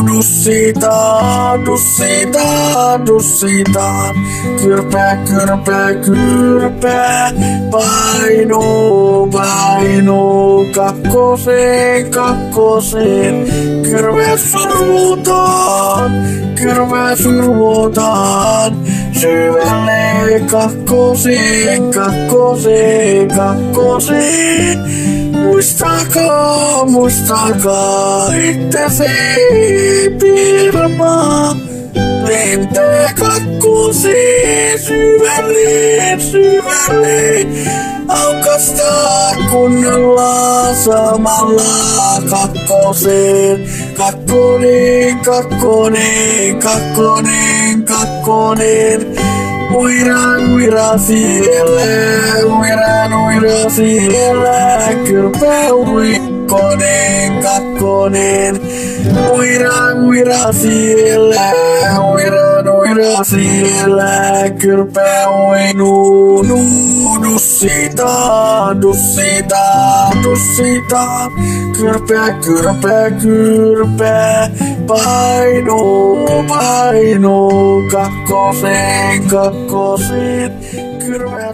Dussita, dussita, dussita. Kyrpä, kyrpä, kyrpä. Paino, paino. Kakkoseen, kakkoseen. Kyrpä survotaan, kyrpä survotaan. Syvälle kakkoseen, kakkoseen, kakkoseen. Muistakaa, muistakaa, että se pirmaa. Lentää kakkoseen, syvälle, syvälle. Aukastaa kunnolla samalla kakkoseen. Kakkonen, kakkonen, kakkonen, kakkonen. Uira siellä, uira siellä. Kyrpä uikkonen, kakkonen. Uira siellä, uira siellä. Kyrpä uinu, dussita, dussita, dussita. Kyrpä, kyrpä, kyrpä. Paino, paino. Kakkoseen, kakkoseen. Kyrpä